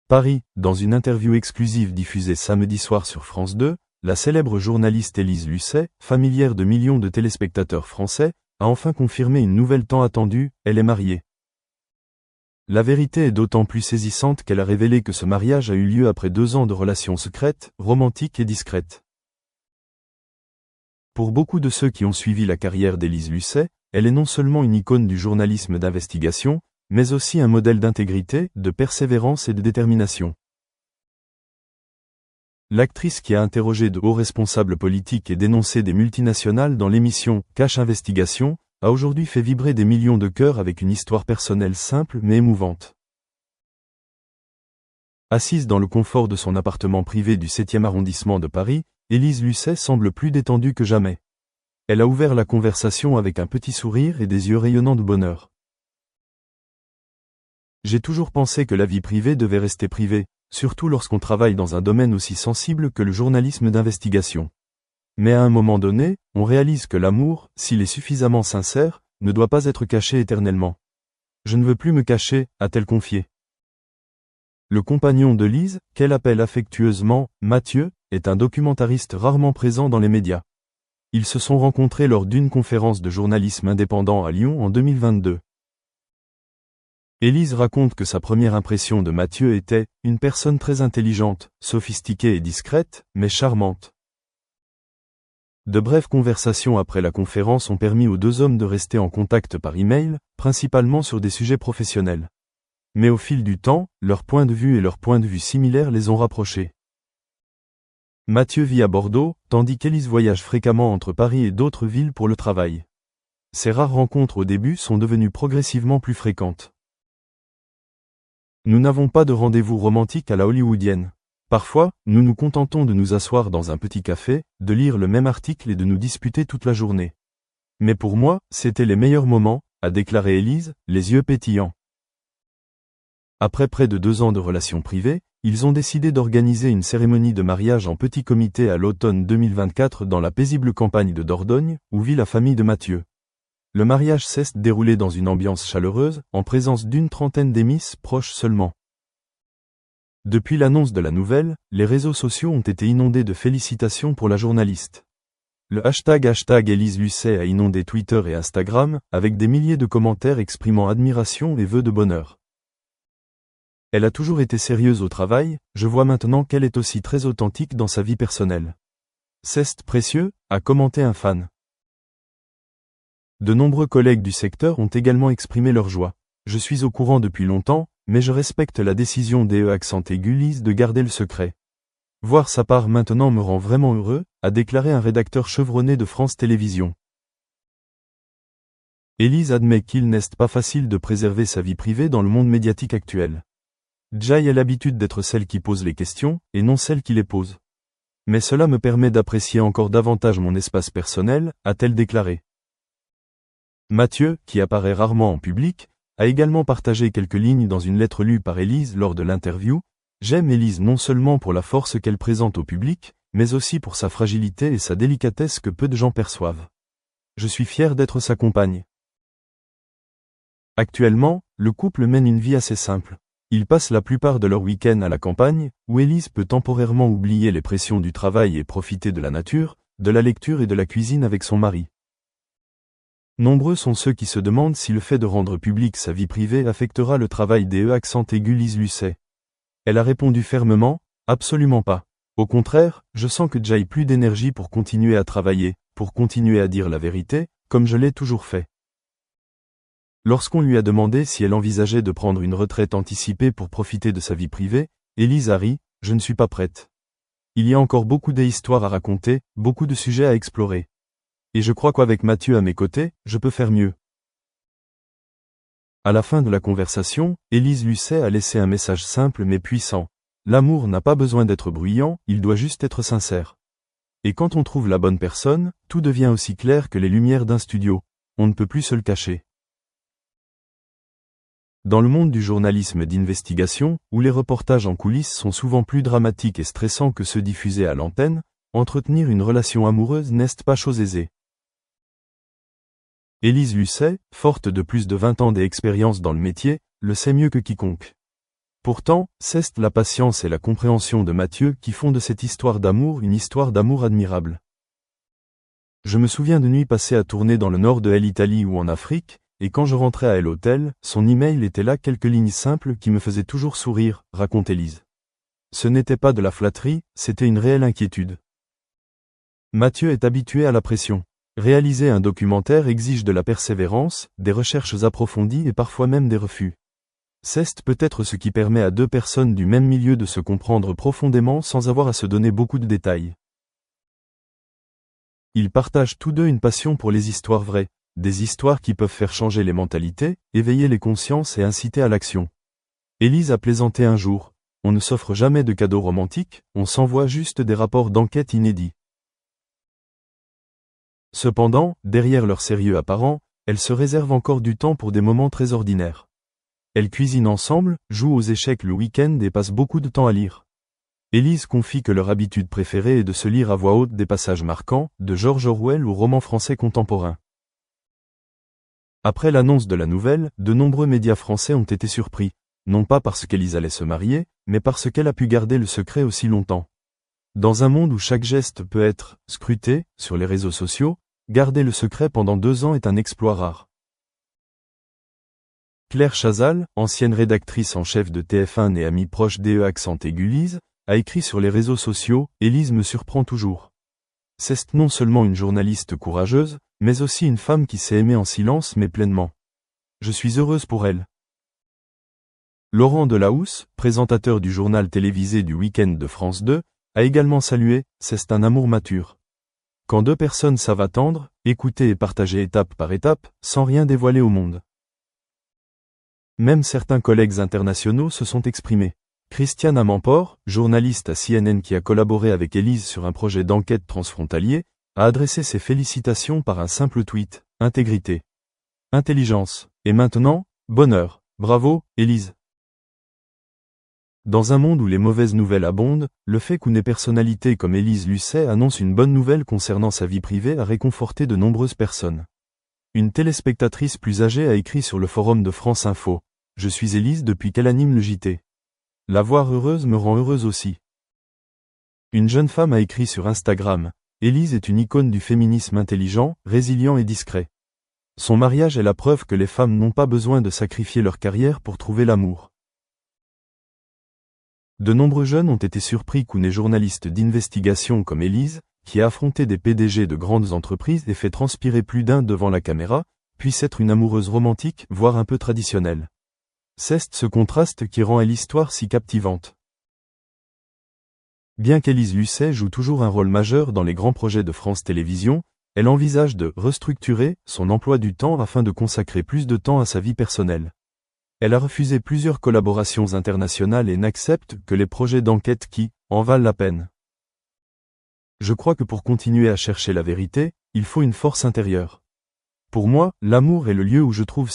Paris, dans une interview exclusive diffusée samedi soir sur France 2, la célèbre journaliste Élise Lucet, familière de millions de téléspectateurs français, a enfin confirmé une nouvelle tant attendue, elle est mariée. La vérité est d'autant plus saisissante qu'elle a révélé que ce mariage a eu lieu après 2 ans de relations secrètes, romantiques et discrètes. Pour beaucoup de ceux qui ont suivi la carrière d'Élise Lucet, elle est non seulement une icône du journalisme d'investigation, mais aussi un modèle d'intégrité, de persévérance et de détermination. L'actrice qui a interrogé de hauts responsables politiques et dénoncé des multinationales dans l'émission Cache Investigation, a aujourd'hui fait vibrer des millions de cœurs avec une histoire personnelle simple mais émouvante. Assise dans le confort de son appartement privé du 7e arrondissement de Paris, Élise Lucet semble plus détendue que jamais. Elle a ouvert la conversation avec un petit sourire et des yeux rayonnants de bonheur. J'ai toujours pensé que la vie privée devait rester privée, surtout lorsqu'on travaille dans un domaine aussi sensible que le journalisme d'investigation. Mais à un moment donné, on réalise que l'amour, s'il est suffisamment sincère, ne doit pas être caché éternellement. Je ne veux plus me cacher, a-t-elle confié. Le compagnon de Lise, qu'elle appelle affectueusement Mathieu, est un documentariste rarement présent dans les médias. Ils se sont rencontrés lors d'une conférence de journalisme indépendant à Lyon en 2022. Élise raconte que sa première impression de Mathieu était « une personne très intelligente, sophistiquée et discrète, mais charmante ». De brèves conversations après la conférence ont permis aux 2 hommes de rester en contact par email, principalement sur des sujets professionnels. Mais au fil du temps, leurs points de vue et leurs points de vue similaires les ont rapprochés. Mathieu vit à Bordeaux, tandis qu'Élise voyage fréquemment entre Paris et d'autres villes pour le travail. Ces rares rencontres au début sont devenues progressivement plus fréquentes. Nous n'avons pas de rendez-vous romantique à la hollywoodienne. Parfois, nous nous contentons de nous asseoir dans un petit café, de lire le même article et de nous disputer toute la journée. Mais pour moi, c'était les meilleurs moments, a déclaré Élise, les yeux pétillants. Après près de 2 ans de relations privées, ils ont décidé d'organiser une cérémonie de mariage en petit comité à l'automne 2024 dans la paisible campagne de Dordogne, où vit la famille de Mathieu. Le mariage s'est déroulé dans une ambiance chaleureuse, en présence d'une trentaine d'émisses proches seulement. Depuis l'annonce de la nouvelle, les réseaux sociaux ont été inondés de félicitations pour la journaliste. Le hashtag Élise Lucet a inondé Twitter et Instagram, avec des milliers de commentaires exprimant admiration et vœux de bonheur. Elle a toujours été sérieuse au travail, je vois maintenant qu'elle est aussi très authentique dans sa vie personnelle. C'est précieux, a commenté un fan. De nombreux collègues du secteur ont également exprimé leur joie. Je suis au courant depuis longtemps, mais je respecte la décision d'Élise de garder le secret. Voir sa part maintenant me rend vraiment heureux, a déclaré un rédacteur chevronné de France Télévisions. Élise admet qu'il n'est pas facile de préserver sa vie privée dans le monde médiatique actuel. Jai a l'habitude d'être celle qui pose les questions, et non celle qui les pose. Mais cela me permet d'apprécier encore davantage mon espace personnel, a-t-elle déclaré. Mathieu, qui apparaît rarement en public, a également partagé quelques lignes dans une lettre lue par Élise lors de l'interview. J'aime Élise non seulement pour la force qu'elle présente au public, mais aussi pour sa fragilité et sa délicatesse que peu de gens perçoivent. Je suis fier d'être sa compagne. Actuellement, le couple mène une vie assez simple. Ils passent la plupart de leur week-end à la campagne, où Élise peut temporairement oublier les pressions du travail et profiter de la nature, de la lecture et de la cuisine avec son mari. Nombreux sont ceux qui se demandent si le fait de rendre publique sa vie privée affectera le travail d'Élise Lucet. Elle a répondu fermement, absolument pas. Au contraire, je sens que j'ai plus d'énergie pour continuer à travailler, pour continuer à dire la vérité, comme je l'ai toujours fait. Lorsqu'on lui a demandé si elle envisageait de prendre une retraite anticipée pour profiter de sa vie privée, Élise a ri, je ne suis pas prête. Il y a encore beaucoup d'histoires à raconter, beaucoup de sujets à explorer. Et je crois qu'avec Mathieu à mes côtés, je peux faire mieux. À la fin de la conversation, Élise Lucet a laissé un message simple mais puissant. L'amour n'a pas besoin d'être bruyant, il doit juste être sincère. Et quand on trouve la bonne personne, tout devient aussi clair que les lumières d'un studio. On ne peut plus se le cacher. Dans le monde du journalisme d'investigation, où les reportages en coulisses sont souvent plus dramatiques et stressants que ceux diffusés à l'antenne, entretenir une relation amoureuse n'est pas chose aisée. Élise Lucet, forte de plus de 20 ans d'expérience dans le métier, le sait mieux que quiconque. Pourtant, c'est la patience et la compréhension de Mathieu qui font de cette histoire d'amour une histoire d'amour admirable. Je me souviens de nuits passées à tourner dans le nord de l'Italie ou en Afrique, et quand je rentrais à l'hôtel, son email était là, quelques lignes simples qui me faisaient toujours sourire, raconte Élise. Ce n'était pas de la flatterie, c'était une réelle inquiétude. Mathieu est habitué à la pression. Réaliser un documentaire exige de la persévérance, des recherches approfondies et parfois même des refus. C'est peut-être ce qui permet à deux personnes du même milieu de se comprendre profondément sans avoir à se donner beaucoup de détails. Ils partagent tous deux une passion pour les histoires vraies, des histoires qui peuvent faire changer les mentalités, éveiller les consciences et inciter à l'action. Élise a plaisanté un jour, on ne s'offre jamais de cadeaux romantiques, on s'envoie juste des rapports d'enquête inédits. Cependant, derrière leur sérieux apparent, elles se réservent encore du temps pour des moments très ordinaires. Elles cuisinent ensemble, jouent aux échecs le week-end et passent beaucoup de temps à lire. Élise confie que leur habitude préférée est de se lire à voix haute des passages marquants, de George Orwell ou romans français contemporains. Après l'annonce de la nouvelle, de nombreux médias français ont été surpris, non pas parce qu'Élise allait se marier, mais parce qu'elle a pu garder le secret aussi longtemps. Dans un monde où chaque geste peut être scruté sur les réseaux sociaux, garder le secret pendant 2 ans est un exploit rare. Claire Chazal, ancienne rédactrice en chef de TF1 et amie proche d'E-Accent-Aigu-Lise, a écrit sur les réseaux sociaux « Élise me surprend toujours. C'est non seulement une journaliste courageuse, mais aussi une femme qui sait aimer en silence mais pleinement. Je suis heureuse pour elle. » Laurent Delahousse, présentateur du journal télévisé du week-end de France 2, a également salué « C'est un amour mature. Quand deux personnes savent attendre, écouter et partager étape par étape, sans rien dévoiler au monde. » Même certains collègues internationaux se sont exprimés. Christiane Amanpour, journaliste à CNN qui a collaboré avec Élise sur un projet d'enquête transfrontalier, a adressé ses félicitations par un simple tweet, « Intégrité. Intelligence. Et maintenant, bonheur. Bravo, Élise. » Dans un monde où les mauvaises nouvelles abondent, le fait qu'une personnalité comme Élise Lucet annonce une bonne nouvelle concernant sa vie privée a réconforté de nombreuses personnes. Une téléspectatrice plus âgée a écrit sur le forum de France Info. « Je suis Élise depuis qu'elle anime le JT. La voir heureuse me rend heureuse aussi. » Une jeune femme a écrit sur Instagram. « Élise est une icône du féminisme intelligent, résilient et discret. Son mariage est la preuve que les femmes n'ont pas besoin de sacrifier leur carrière pour trouver l'amour. » De nombreux jeunes ont été surpris qu'une journaliste d'investigation comme Élise, qui a affronté des PDG de grandes entreprises et fait transpirer plus d'un devant la caméra, puisse être une amoureuse romantique, voire un peu traditionnelle. C'est ce contraste qui rend l'histoire si captivante. Bien qu'Élise Lucet joue toujours un rôle majeur dans les grands projets de France Télévisions, elle envisage de restructurer son emploi du temps afin de consacrer plus de temps à sa vie personnelle. Elle a refusé plusieurs collaborations internationales et n'accepte que les projets d'enquête qui en valent la peine. Je crois que pour continuer à chercher la vérité, il faut une force intérieure. Pour moi, l'amour est le lieu où je trouve